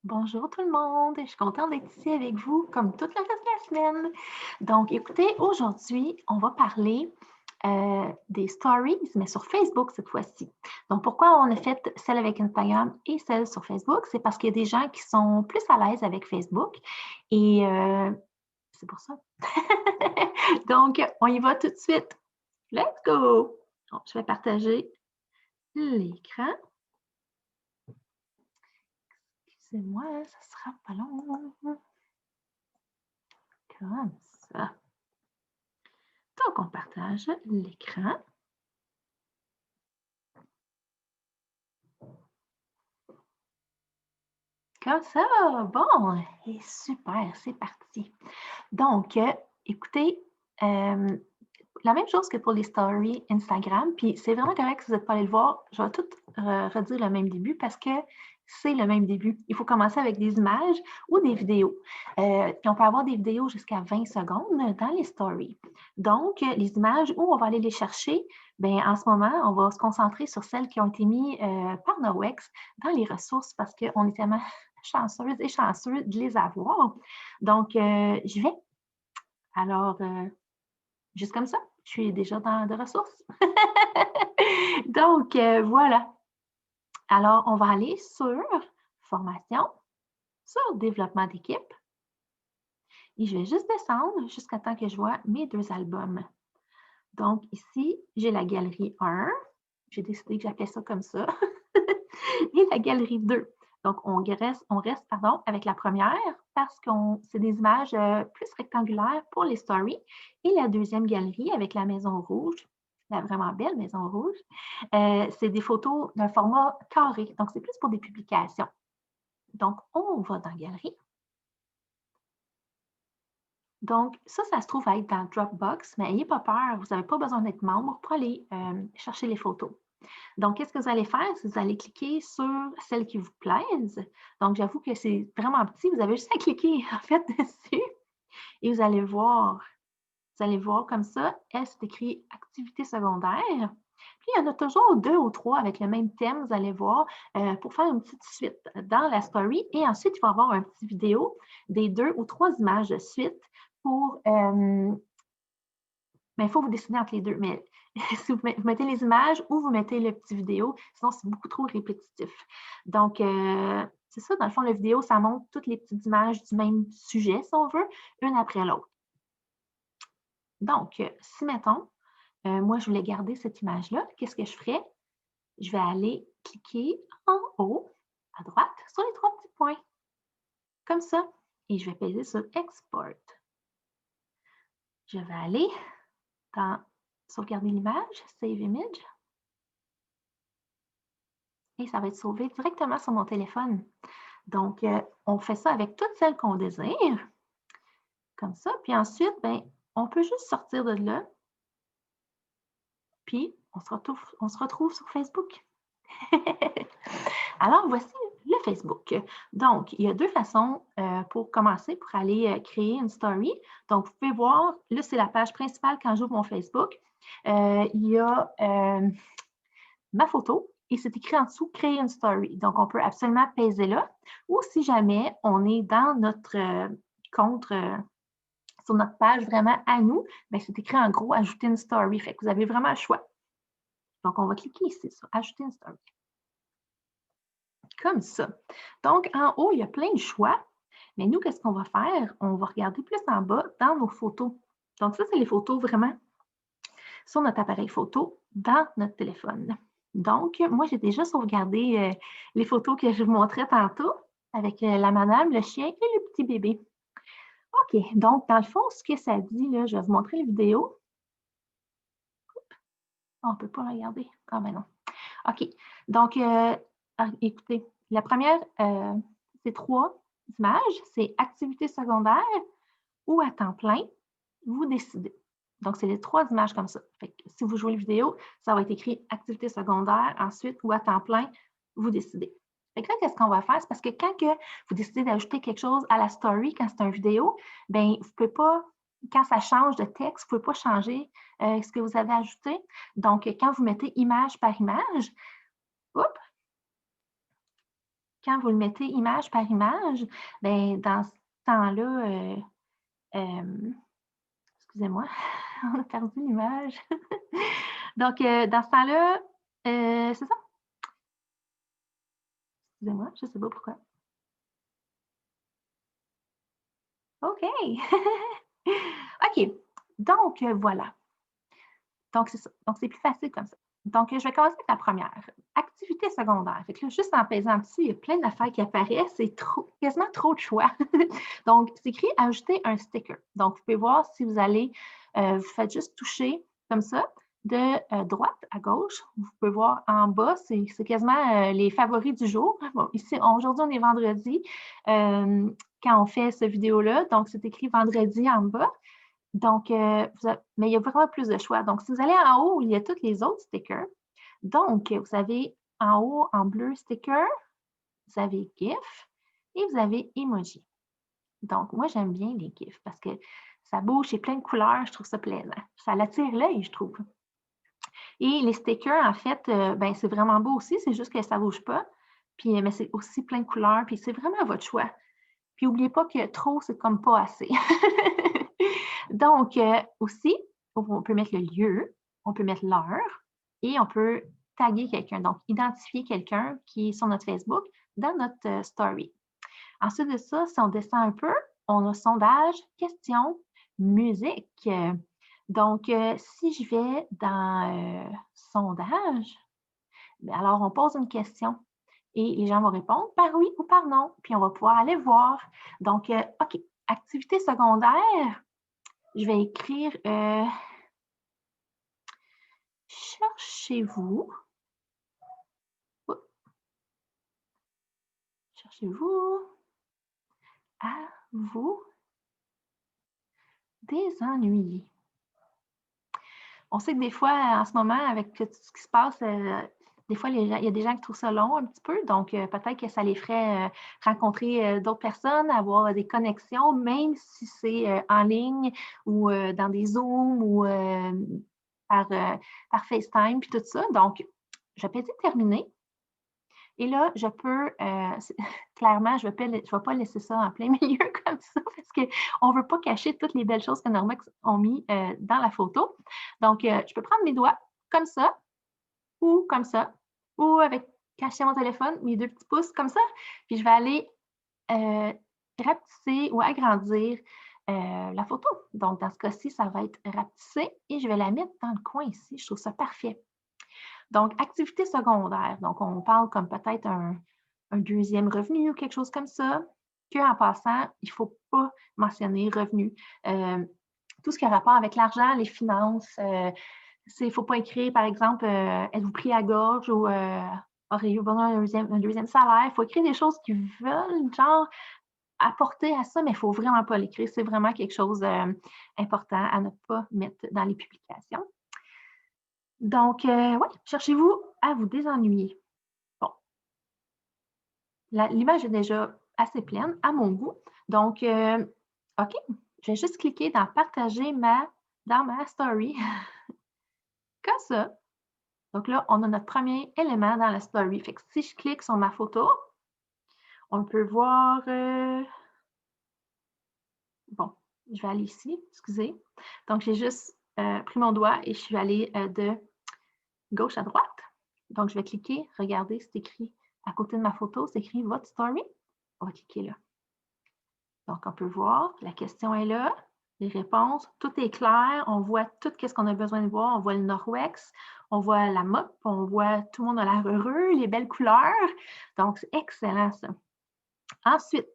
Bonjour tout le monde, je suis contente d'être ici avec vous comme toute le reste de la semaine. Donc, écoutez, aujourd'hui, on va parler des stories, mais sur Facebook cette fois-ci. Donc, pourquoi on a fait celle avec Instagram et celle sur Facebook? C'est parce qu'il y a des gens qui sont plus à l'aise avec Facebook et c'est pour ça. Donc, on y va tout de suite. Let's go! Bon, je vais partager l'écran. Excusez-moi, ça sera pas long. Comme ça. Donc, on partage l'écran. Comme ça, bon, et super, c'est parti. Donc, écoutez, la même chose que pour les stories Instagram, puis c'est vraiment correct si vous n'êtes pas allé le voir, je vais tout redire le même début parce que c'est le même début. Il faut commencer avec des images ou des vidéos. Puis on peut avoir des vidéos jusqu'à 20 secondes dans les stories. Donc, les images, où on va aller les chercher? Bien, en ce moment, on va se concentrer sur celles qui ont été mises par Nowex dans les ressources parce qu'on est tellement chanceuse et chanceux de les avoir. Donc, j'y vais. Alors, juste comme ça, je suis déjà dans de ressources. Donc, voilà. Alors, on va aller sur formation, sur développement d'équipe. Et je vais juste descendre jusqu'à temps que je vois mes deux albums. Donc, ici, j'ai la galerie 1. J'ai décidé que j'appelais ça comme ça. Et la galerie 2. Donc, on reste avec la première parce que c'est des images plus rectangulaires pour les stories. Et la deuxième galerie avec la maison rouge, la vraiment belle maison rouge, c'est des photos d'un format carré. Donc, c'est plus pour des publications. Donc, on va dans galerie. Donc, ça se trouve à être dans Dropbox, mais n'ayez pas peur, vous n'avez pas besoin d'être membre pour aller chercher les photos. Donc, qu'est-ce que vous allez faire? C'est que vous allez cliquer sur celles qui vous plaisent. Donc, j'avoue que c'est vraiment petit. Vous avez juste à cliquer, en fait, dessus et vous allez voir. Vous allez voir comme ça, elle, c'est écrit activité secondaire. Puis, il y en a toujours 2 ou 3 avec le même thème, vous allez voir, pour faire une petite suite dans la story. Et ensuite, il va y avoir un petit vidéo des 2 ou 3 images de suite pour, mais il faut vous décider entre les deux. Mais si vous mettez les images ou vous mettez le petit vidéo, sinon c'est beaucoup trop répétitif. Donc, c'est ça, dans le fond, la vidéo, ça montre toutes les petites images du même sujet, si on veut, une après l'autre. Donc, si mettons, moi, je voulais garder cette image-là, qu'est-ce que je ferais? Je vais aller cliquer en haut, à droite, sur les 3 petits points, comme ça, et je vais peser sur Export. Je vais aller dans Sauvegarder l'image, Save Image, et ça va être sauvé directement sur mon téléphone. Donc, on fait ça avec toutes celles qu'on désire, comme ça. Puis ensuite, ben, on peut juste sortir de là, puis on se retrouve sur Facebook. Alors, voici le Facebook. Donc, il y a deux façons pour commencer, pour aller créer une story. Donc, vous pouvez voir, là, c'est la page principale quand j'ouvre mon Facebook. Il y a ma photo et c'est écrit en dessous « Créer une story ». Donc, on peut absolument peser là. Ou si jamais on est dans notre compte, sur notre page vraiment à nous, bien, c'est écrit en gros « Ajouter une story ». Fait que vous avez vraiment le choix. Donc, on va cliquer ici sur « Ajouter une story ». Comme ça. Donc, en haut, il y a plein de choix. Mais nous, qu'est-ce qu'on va faire? On va regarder plus en bas dans nos photos. Donc, ça, c'est les photos vraiment sur notre appareil photo dans notre téléphone. Donc, moi, j'ai déjà sauvegardé les photos que je vous montrais tantôt avec la madame, le chien et le petit bébé. OK, donc, dans le fond, ce que ça dit, là, je vais vous montrer la vidéo. On ne peut pas regarder. Ah, ben non. OK, donc, écoutez, la première, c'est 3 images. C'est activité secondaire ou à temps plein. Vous décidez. Donc, c'est les 3 images comme ça. Fait que si vous jouez la vidéo, ça va être écrit activité secondaire, ensuite ou à temps plein, vous décidez. Fait que là, qu'est-ce qu'on va faire? C'est parce que quand que vous décidez d'ajouter quelque chose à la story, quand c'est une vidéo, bien, vous ne pouvez pas, quand ça change de texte, vous ne pouvez pas changer ce que vous avez ajouté. Donc, quand vous mettez image par image, oups, quand vous le mettez image par image, bien, dans ce temps-là, excusez-moi, on a perdu l'image. Donc, dans ce temps-là, c'est ça. Excusez-moi, je ne sais pas pourquoi. OK. OK. Donc, voilà. Donc, c'est ça. Donc, c'est plus facile comme ça. Donc, je vais commencer avec la première. Activité secondaire. Fait que là, juste en pesant dessus, il y a plein d'affaires qui apparaissent. C'est quasiment trop de choix. Donc, c'est écrit ajouter un sticker. Donc, vous pouvez voir si vous allez, vous faites juste toucher comme ça, de droite à gauche. Vous pouvez voir en bas, c'est quasiment les favoris du jour. Bon, ici, aujourd'hui, on est vendredi quand on fait cette vidéo-là. Donc, c'est écrit vendredi en bas. Donc, mais il y a vraiment plus de choix. Donc, si vous allez en haut, il y a tous les autres stickers. Donc, vous avez en haut, en bleu, sticker, vous avez GIF et vous avez emoji. Donc, moi, j'aime bien les GIFs parce que ça bouge, c'est plein de couleurs, je trouve ça plaisant. Ça attire l'œil, je trouve. Et les stickers, en fait, ben, c'est vraiment beau aussi, c'est juste que ça ne bouge pas. Puis, mais c'est aussi plein de couleurs, puis c'est vraiment votre choix. Puis, n'oubliez pas que trop, c'est comme pas assez. Donc, aussi, on peut mettre le lieu, on peut mettre l'heure et on peut taguer quelqu'un, donc identifier quelqu'un qui est sur notre Facebook dans notre story. Ensuite de ça, si on descend un peu, on a sondage, questions, musique. Donc, si je vais dans sondage, alors on pose une question et les gens vont répondre par oui ou par non, puis on va pouvoir aller voir. Donc, OK, activité secondaire, je vais écrire cherchez-vous. Cherchez-vous à vous désennuyer. On sait que des fois, en ce moment, avec tout ce qui se passe, des fois, il y a des gens qui trouvent ça long un petit peu, donc peut-être que ça les ferait rencontrer d'autres personnes, avoir des connexions, même si c'est en ligne ou dans des Zooms ou par FaceTime, puis tout ça. Donc, je vais terminer. Et là, je peux, clairement, je ne vais pas laisser ça en plein milieu comme ça parce qu'on ne veut pas cacher toutes les belles choses que Normex ont mis dans la photo. Donc, je peux prendre mes doigts comme ça ou avec cacher mon téléphone, mes 2 petits pouces comme ça. Puis, je vais aller rapetisser ou agrandir la photo. Donc, dans ce cas-ci, ça va être rapetissé et je vais la mettre dans le coin ici. Je trouve ça parfait. Donc, activité secondaire. Donc, on parle comme peut-être un deuxième revenu ou quelque chose comme ça, qu'en passant, il ne faut pas mentionner revenu. Tout ce qui a rapport avec l'argent, les finances, il ne faut pas écrire, par exemple, êtes-vous pris à gorge ou auriez-vous besoin d'un deuxième salaire? Il faut écrire des choses qui veulent, genre, apporter à ça, mais il ne faut vraiment pas l'écrire. C'est vraiment quelque chose d'important à ne pas mettre dans les publications. Donc, oui, cherchez-vous à vous désennuyer. Bon, l'image est déjà assez pleine à mon goût. Donc, OK, je vais juste cliquer dans « Partager dans ma story ». Comme ça. Donc là, on a notre premier élément dans la story. Fait que si je clique sur ma photo, on peut voir... bon, je vais aller ici, excusez. Donc, j'ai juste pris mon doigt et je suis allée de gauche à droite. Donc, je vais cliquer, regardez, c'est écrit à côté de ma photo, c'est écrit « Votre story ». On va cliquer là. Donc, on peut voir, la question est là, les réponses, tout est clair, on voit tout ce qu'on a besoin de voir, on voit le Norwex, on voit la mop, on voit tout le monde a l'air heureux, les belles couleurs. Donc, c'est excellent ça. Ensuite,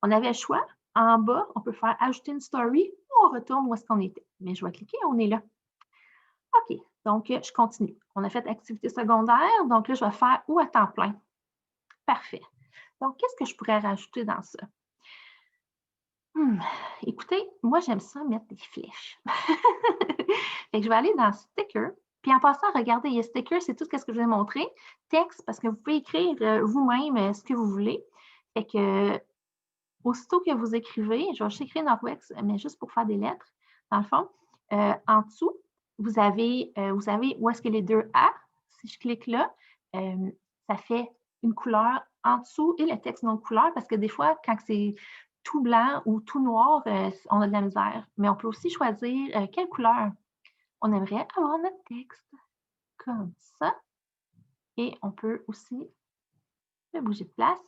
on avait le choix. En bas, on peut faire « Ajouter une story » ou on retourne où est-ce qu'on était. Mais je vais cliquer, on est là. OK, donc je continue. On a fait activité secondaire, donc là, je vais faire « Ou à temps plein ». Parfait. Donc, qu'est-ce que je pourrais rajouter dans ça? Écoutez, moi, j'aime ça mettre des flèches. Fait que je vais aller dans sticker. Puis en passant, regardez, il y a sticker, c'est tout ce que je vous ai montré. Texte, parce que vous pouvez écrire vous-même ce que vous voulez. Fait que aussitôt que vous écrivez, je vais juste écrire Norwex, mais juste pour faire des lettres, dans le fond. En dessous, vous avez où est-ce que les deux A. Si je clique là, ça fait une couleur en dessous et le texte d'une autre couleur parce que des fois, quand c'est tout blanc ou tout noir, on a de la misère. Mais on peut aussi choisir quelle couleur on aimerait avoir notre texte. Comme ça. Et on peut aussi le bouger de place.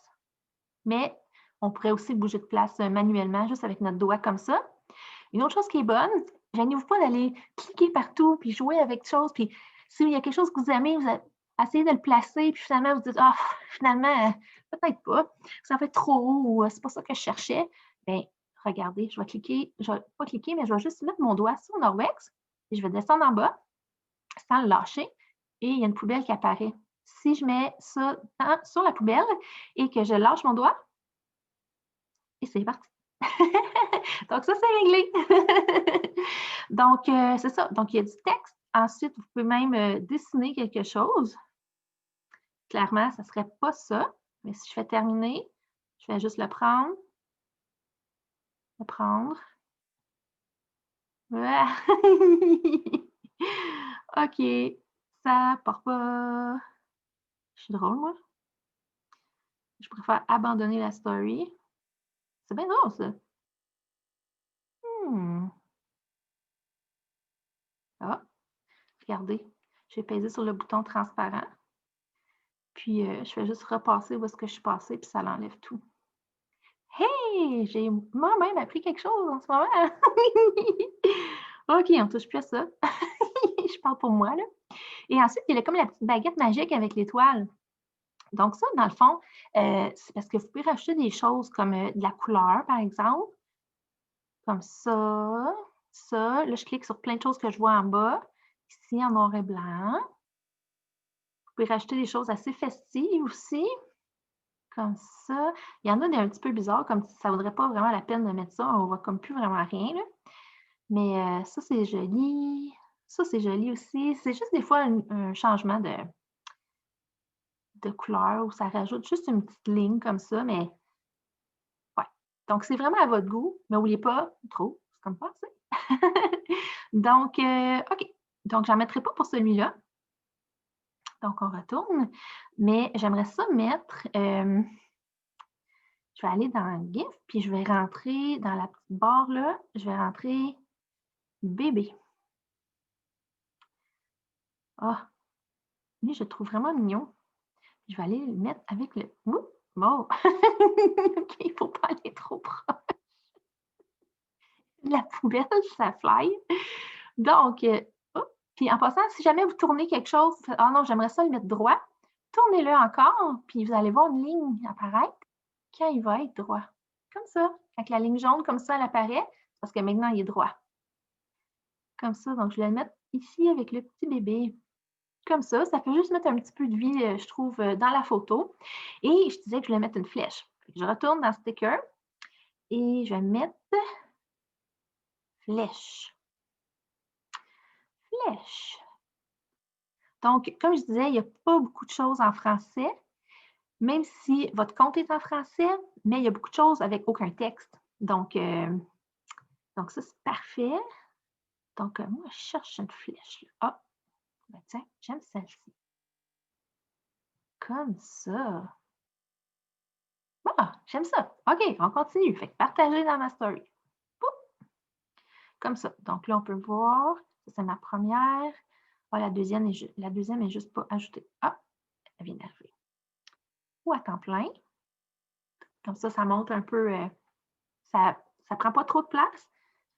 Mais on pourrait aussi bouger de place manuellement, juste avec notre doigt comme ça. Une autre chose qui est bonne, gênez-vous pas d'aller cliquer partout, puis jouer avec des choses. Puis s'il y a quelque chose que vous aimez, vous essayez de le placer, puis finalement, vous dites, ah, finalement, peut-être pas, ça fait trop haut, ou c'est pas ça que je cherchais. Bien, regardez, je vais cliquer, je vais pas cliquer, mais je vais juste mettre mon doigt sur Norwex, et je vais descendre en bas, sans le lâcher, et il y a une poubelle qui apparaît. Si je mets ça sur la poubelle et que je lâche mon doigt, et c'est parti. Donc, ça, c'est réglé. Donc, c'est ça. Donc, il y a du texte. Ensuite, vous pouvez même dessiner quelque chose. Clairement, ça ne serait pas ça. Mais si je fais terminer, je vais juste le prendre. Le prendre. Voilà. OK. Ça part pas. Je suis drôle, moi. Je préfère abandonner la story. C'est bien drôle, ça. Ah, regardez. J'ai pesé sur le bouton transparent. Puis, je fais juste repasser où est-ce que je suis passée, puis ça l'enlève tout. Hey! J'ai moi-même appris quelque chose en ce moment. OK, on ne touche plus à ça. Je parle pour moi, là. Et ensuite, il y a comme la petite baguette magique avec l'étoile. Donc ça, dans le fond, c'est parce que vous pouvez rajouter des choses comme de la couleur, par exemple. Comme ça, ça. Là, je clique sur plein de choses que je vois en bas. Ici, en noir et blanc. Vous pouvez rajouter des choses assez festives aussi. Comme ça. Il y en a des un petit peu bizarres, comme ça ne vaudrait pas vraiment la peine de mettre ça. On voit comme plus vraiment rien, là. Mais ça, c'est joli. Ça, c'est joli aussi. C'est juste des fois un changement de couleur où ça rajoute juste une petite ligne comme ça, mais ouais. Donc, c'est vraiment à votre goût, mais n'oubliez pas, trop, c'est comme ça. Donc, OK. Donc, j'en mettrai pas pour celui-là. Donc, on retourne. Mais j'aimerais ça mettre, je vais aller dans GIF, puis je vais rentrer dans la petite barre là, je vais rentrer bébé. Ah, lui, je le trouve vraiment mignon. Je vais aller le mettre avec le. Ouh, bon. OK, il ne faut pas aller trop proche. La poubelle, ça fly. Donc, oh, puis en passant, si jamais vous tournez quelque chose, vous faites, ah non, j'aimerais ça le mettre droit, tournez-le encore, puis vous allez voir une ligne apparaître quand il va être droit. Comme ça. Quand la ligne jaune, comme ça, elle apparaît, parce que maintenant, il est droit. Comme ça. Donc, je vais le mettre ici avec le petit bébé. Comme ça fait juste mettre un petit peu de vie, je trouve, dans la photo. Et je disais que je voulais mettre une flèche. Je retourne dans Sticker et je vais mettre flèche. Flèche. Donc, comme je disais, il n'y a pas beaucoup de choses en français, même si votre compte est en français, mais il y a beaucoup de choses avec aucun texte. Donc ça, c'est parfait. Donc, moi, je cherche une flèche. Ah, ben tiens, j'aime celle-ci. Comme ça. Ah, j'aime ça. OK, on continue. Fait que partager dans ma story. Poup! Comme ça. Donc là, on peut voir. Ça, c'est ma première. Ah, la deuxième est juste pas ajoutée. Ah, elle vient d'arriver. Ou à temps plein. Comme ça monte un peu. Ça ne prend pas trop de place.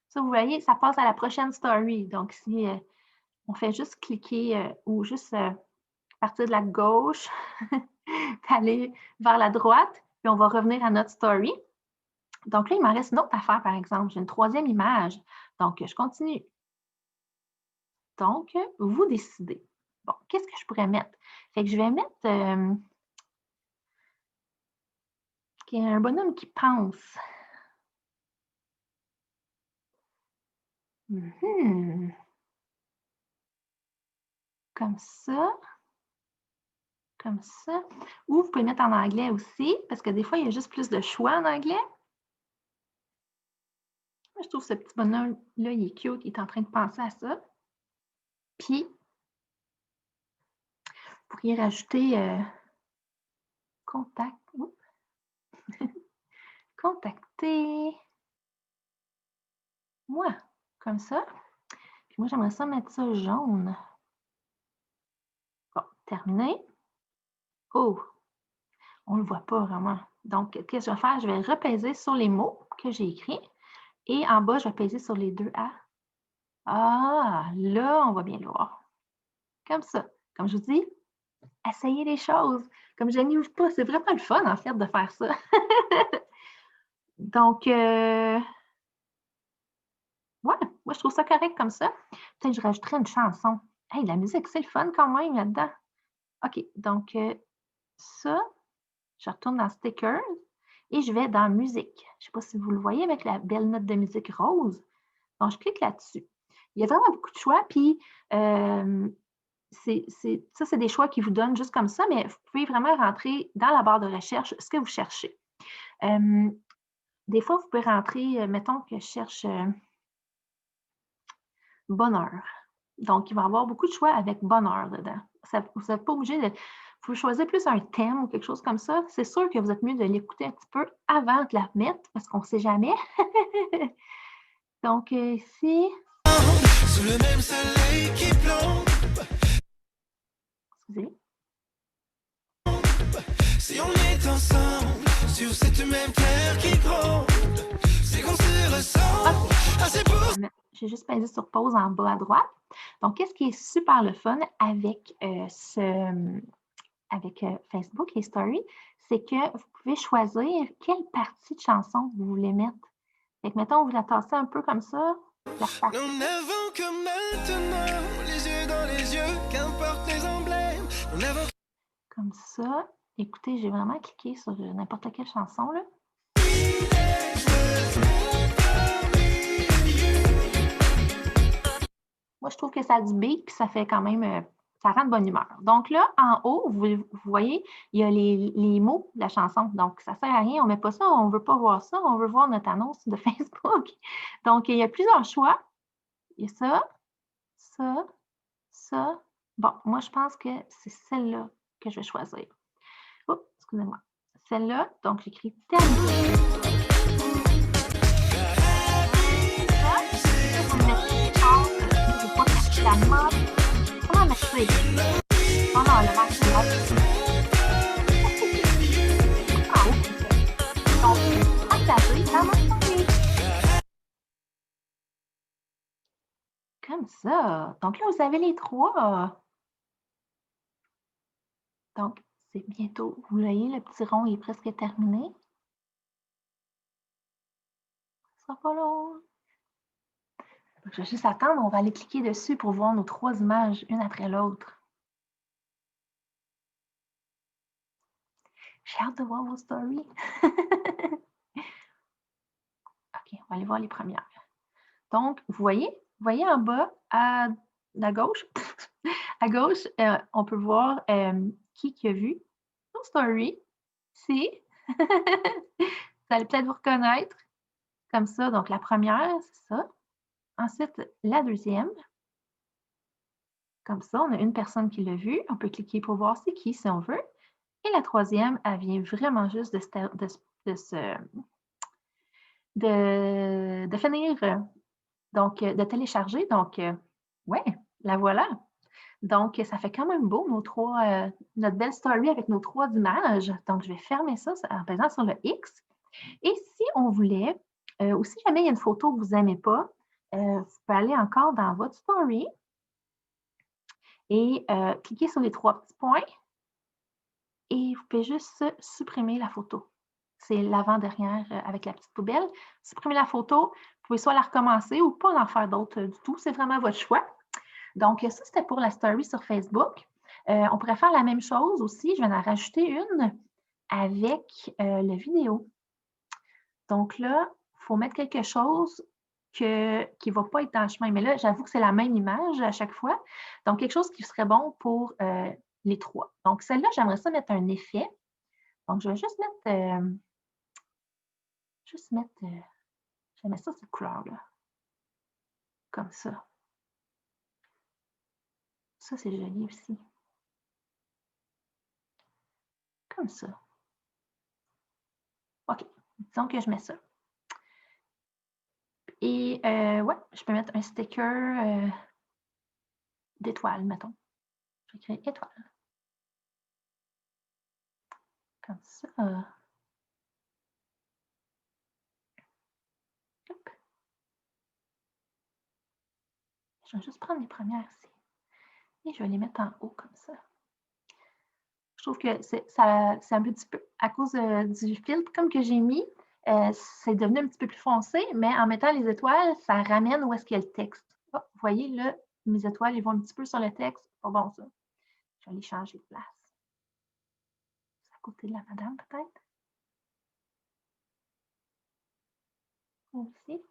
Ça, vous voyez, ça passe à la prochaine story. Donc, si on fait juste cliquer ou juste partir de la gauche, aller vers la droite, puis on va revenir à notre story. Donc là, il m'en reste une autre affaire, par exemple. J'ai une troisième image. Donc, je continue. Donc, vous décidez. Bon, qu'est-ce que je pourrais mettre? Fait que je vais mettre un bonhomme qui pense. Comme ça. Comme ça. Ou vous pouvez mettre en anglais aussi, parce que des fois, il y a juste plus de choix en anglais. Moi, je trouve ce petit bonhomme-là, il est cute, il est en train de penser à ça. Puis, vous pourriez rajouter Contact. Contacter. Moi, comme ça. Puis moi, j'aimerais ça mettre ça jaune. Bon, terminé. Oh, on ne le voit pas vraiment. Donc, qu'est-ce que je vais faire? Je vais repaiser sur les mots que j'ai écrits. Et en bas, je vais peser sur les deux A. Ah, là, on va bien le voir. Comme ça. Comme je vous dis, essayez les choses. Comme je n'y ouvre pas, c'est vraiment le fun, en fait, de faire ça. Donc, ouais, moi, je trouve ça correct comme ça. Peut-être que je rajouterais une chanson. Hey, la musique, c'est le fun quand même là-dedans. OK, donc ça, je retourne dans Stickers et je vais dans Musique. Je ne sais pas si vous le voyez avec la belle note de musique rose. Donc, je clique là-dessus. Il y a vraiment beaucoup de choix, puis ça, c'est des choix qui vous donnent juste comme ça, mais vous pouvez vraiment rentrer dans la barre de recherche ce que vous cherchez. Des fois, vous pouvez rentrer, mettons que je cherche bonheur. Donc, il va y avoir beaucoup de choix avec bonheur dedans. Vous n'êtes pas obligé de. Vous pouvez choisir plus un thème ou quelque chose comme ça. C'est sûr que vous êtes mieux de l'écouter un petit peu avant de la mettre parce qu'on ne sait jamais. Donc, ici. Sous le même soleil qui plombe. Excusez. Si on est ensemble sur cette même terre qui gronde, c'est qu'on se ressemble. Okay. J'ai juste pesé sur pause en bas à droite. Donc, qu'est-ce qui est super le fun avec, Facebook et Story, c'est que vous pouvez choisir quelle partie de chanson vous voulez mettre. Fait que, mettons, vous la tassez un peu comme ça. Nous n'avons que maintenant, les yeux dans les yeux, qu'importe les emblèmes. Comme ça. Écoutez, j'ai vraiment cliqué sur n'importe quelle chanson, là. Moi, je trouve que ça a du beat, puis ça fait quand même, ça rend de bonne humeur. Donc là, en haut, vous voyez, il y a les mots de la chanson. Donc, ça ne sert à rien, on ne met pas ça, on ne veut pas voir ça, on veut voir notre annonce de Facebook. Donc, il y a plusieurs choix. Il y a ça, ça, ça. Bon, moi, je pense que c'est celle-là que je vais choisir. Oh, excusez-moi. Celle-là, donc j'écris terminé. La mode. Comment mettre ça ici? Oh non, le marque en haut. Donc, partager dans ma story. Comme ça. Donc là, vous avez les trois. Donc, c'est bientôt. Vous voyez, le petit rond est presque terminé. Ça sera pas long. Je vais juste attendre. On va aller cliquer dessus pour voir nos trois images, une après l'autre. J'ai hâte de voir vos stories. OK, on va aller voir les premières. Donc, vous voyez en bas, à la gauche, à gauche, on peut voir qui a vu nos stories. C'est, vous allez peut-être vous reconnaître comme ça. Donc, la première, c'est ça. Ensuite, la deuxième. Comme ça, on a une personne qui l'a vu. On peut cliquer pour voir c'est qui, si on veut. Et la troisième, elle vient vraiment juste de finir, donc de télécharger. Donc, ouais, la voilà. Donc, ça fait quand même beau, notre belle story avec nos trois images. Donc, je vais fermer ça en pesant sur le X. Et si on voulait, ou si jamais il y a une photo que vous n'aimez pas, vous pouvez aller encore dans votre story et cliquer sur les trois petits points et vous pouvez juste supprimer la photo. C'est l'avant-dernière avec la petite poubelle. Supprimez la photo, vous pouvez soit la recommencer ou pas en faire d'autres du tout. C'est vraiment votre choix. Donc, ça, c'était pour la story sur Facebook. On pourrait faire la même chose aussi. Je vais en rajouter une avec la vidéo. Donc là, il faut mettre quelque chose qui ne va pas être dans le chemin. Mais là, j'avoue que c'est la même image à chaque fois. Donc, quelque chose qui serait bon pour les trois. Donc, celle-là, j'aimerais ça mettre un effet. Donc, je vais juste mettre, je vais mettre ça cette couleur-là. Comme ça. Ça, c'est joli aussi. Comme ça. disons que je mets ça. Et ouais, je peux mettre un sticker d'étoile, mettons. Je vais créer étoile. Comme ça. Hop. Je vais juste prendre les premières ici. Et je vais les mettre en haut comme ça. Je trouve que c'est un petit peu, à cause du filtre comme que j'ai mis, c'est devenu un petit peu plus foncé, mais en mettant les étoiles, ça ramène où est-ce qu'il y a le texte. Oh, vous voyez, là, mes étoiles, ils vont un petit peu sur le texte. Pas bon, ça. Je vais les changer de place. À côté de la madame, peut-être. Ou ici.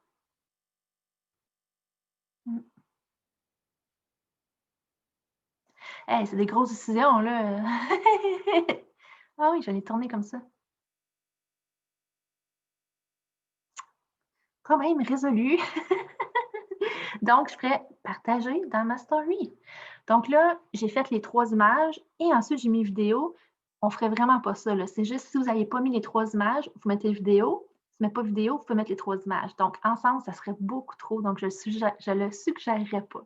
Hey, c'est des grosses décisions, là. Ah oui, je vais les tourner comme ça. Problème résolu. Donc, je ferai partager dans ma story. Donc là, j'ai fait les 3 images et ensuite j'ai mis vidéo. On ne ferait vraiment pas ça. C'est juste si vous n'avez pas mis les 3 images, vous mettez vidéo. Si vous ne mettez pas vidéo, vous pouvez mettre les 3 images. Donc, ensemble, ça serait beaucoup trop. Donc, je ne le suggérerais pas.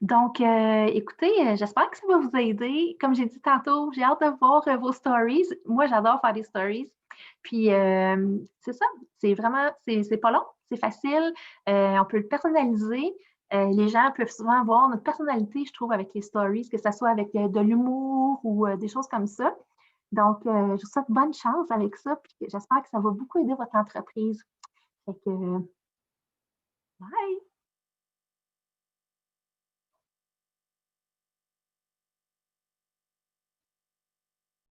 Donc, écoutez, j'espère que ça va vous aider. Comme j'ai dit tantôt, j'ai hâte de voir vos stories. Moi, j'adore faire des stories. Puis, c'est ça, c'est vraiment, c'est pas long, c'est facile. On peut le personnaliser. Les gens peuvent souvent voir notre personnalité, je trouve, avec les stories, que ce soit avec de l'humour ou des choses comme ça. Donc, je vous souhaite bonne chance avec ça. Puis, j'espère que ça va beaucoup aider votre entreprise. Fait que, bye!